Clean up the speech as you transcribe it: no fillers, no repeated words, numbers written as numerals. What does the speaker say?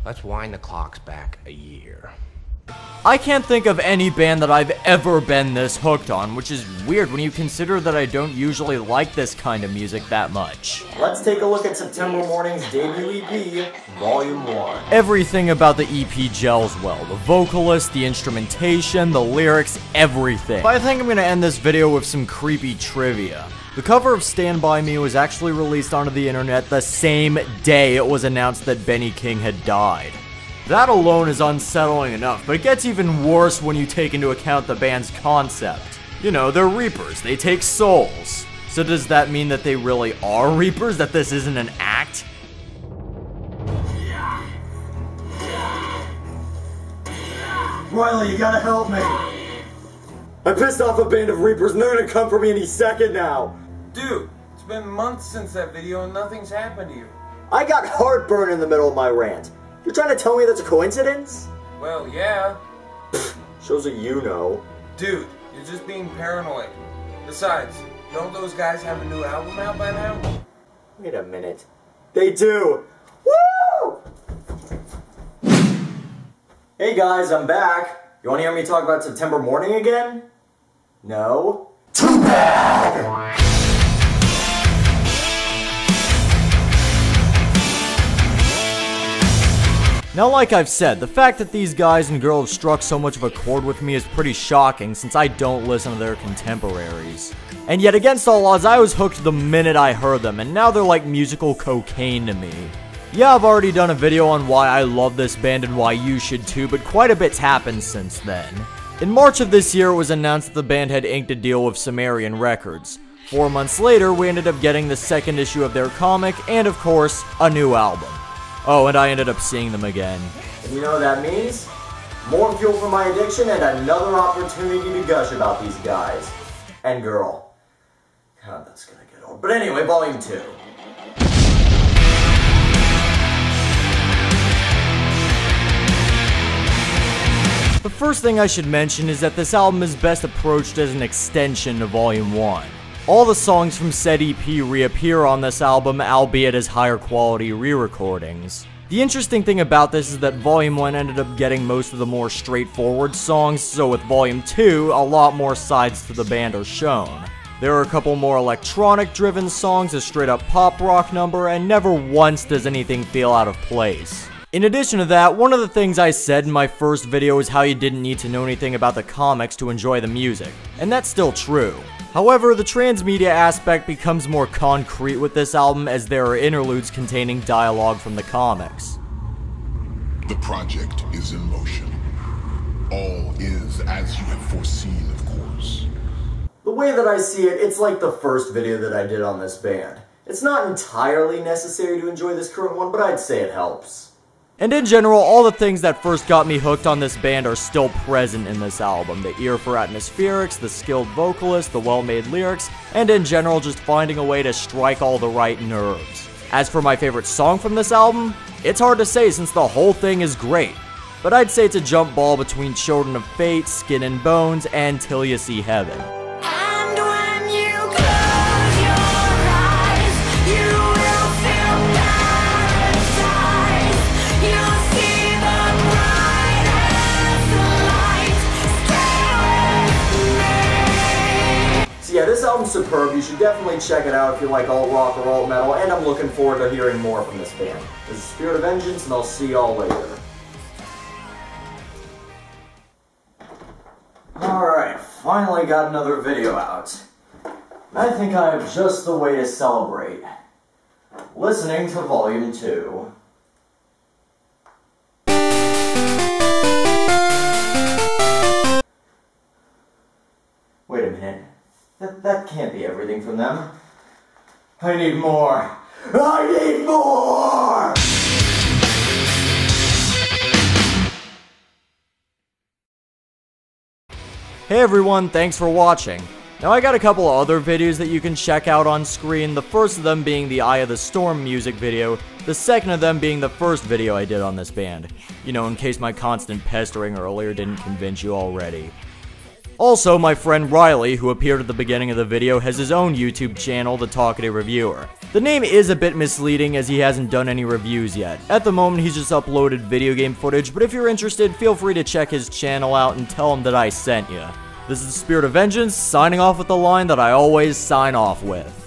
Let's wind the clocks back a year. I can't think of any band that I've ever been this hooked on, which is weird when you consider that I don't usually like this kind of music that much. Let's take a look at September Mourning's debut EP, Volume 1. Everything about the EP gels well. The vocalist, the instrumentation, the lyrics, everything. But I think I'm gonna end this video with some creepy trivia. The cover of Stand By Me was actually released onto the internet the same day it was announced that Benny King had died. That alone is unsettling enough, but it gets even worse when you take into account the band's concept. You know, they're reapers, they take souls. So does that mean that they really are reapers, that this isn't an act? Riley, you gotta help me! I pissed off a band of reapers and they're gonna come for me any second now! Dude, it's been months since that video and nothing's happened to you. I got heartburn in the middle of my rant. You're trying to tell me that's a coincidence? Well, yeah. Shows that you know. Dude, you're just being paranoid. Besides, don't those guys have a new album out by now? Wait a minute. They do! Woo! Hey guys, I'm back. You wanna hear me talk about September Mourning again? No? Too bad! Now, like I've said, the fact that these guys and girls have struck so much of a chord with me is pretty shocking since I don't listen to their contemporaries. And yet, against all odds, I was hooked the minute I heard them, and now they're like musical cocaine to me. Yeah, I've already done a video on why I love this band and why you should too, but quite a bit's happened since then. In March of this year, it was announced that the band had inked a deal with Sumerian Records. 4 months later, we ended up getting the second issue of their comic, and of course, a new album. Oh, and I ended up seeing them again. And you know what that means? More fuel for my addiction and another opportunity to gush about these guys. And girl. God, that's gonna get old. But anyway, Volume 2. The first thing I should mention is that this album is best approached as an extension to Volume 1. All the songs from said EP reappear on this album, albeit as higher quality re-recordings. The interesting thing about this is that Volume 1 ended up getting most of the more straightforward songs, so with Volume 2, a lot more sides to the band are shown. There are a couple more electronic-driven songs, a straight-up pop rock number, and never once does anything feel out of place. In addition to that, one of the things I said in my first video is how you didn't need to know anything about the comics to enjoy the music, and that's still true. However, the transmedia aspect becomes more concrete with this album as there are interludes containing dialogue from the comics. The project is in motion. All is as you have foreseen, of course. The way that I see it, it's like the first video that I did on this band. It's not entirely necessary to enjoy this current one, but I'd say it helps. And in general, all the things that first got me hooked on this band are still present in this album. The ear for atmospherics, the skilled vocalist, the well-made lyrics, and in general just finding a way to strike all the right nerves. As for my favorite song from this album, it's hard to say since the whole thing is great. But I'd say it's a jump ball between Children of Fate, Skin and Bones, and Till You See Heaven. Yeah, this album's superb. You should definitely check it out if you like alt rock or alt metal, and I'm looking forward to hearing more from this band. This is Spirit of Vengeance, and I'll see y'all later. Alright, finally got another video out. I think I have just the way to celebrate. Listening to Volume 2. Wait a minute. That can't be everything from them. I need more. I need more! Hey everyone, thanks for watching. Now I got a couple of other videos that you can check out on screen, the first of them being the Eye of the Storm music video, the second of them being the first video I did on this band. You know, in case my constant pestering earlier didn't convince you already. Also, my friend Riley, who appeared at the beginning of the video, has his own YouTube channel, The Talkative Reviewer. The name is a bit misleading as he hasn't done any reviews yet. At the moment, he's just uploaded video game footage, but if you're interested, feel free to check his channel out and tell him that I sent you. This is the Spirit of Vengeance, signing off with the line that I always sign off with.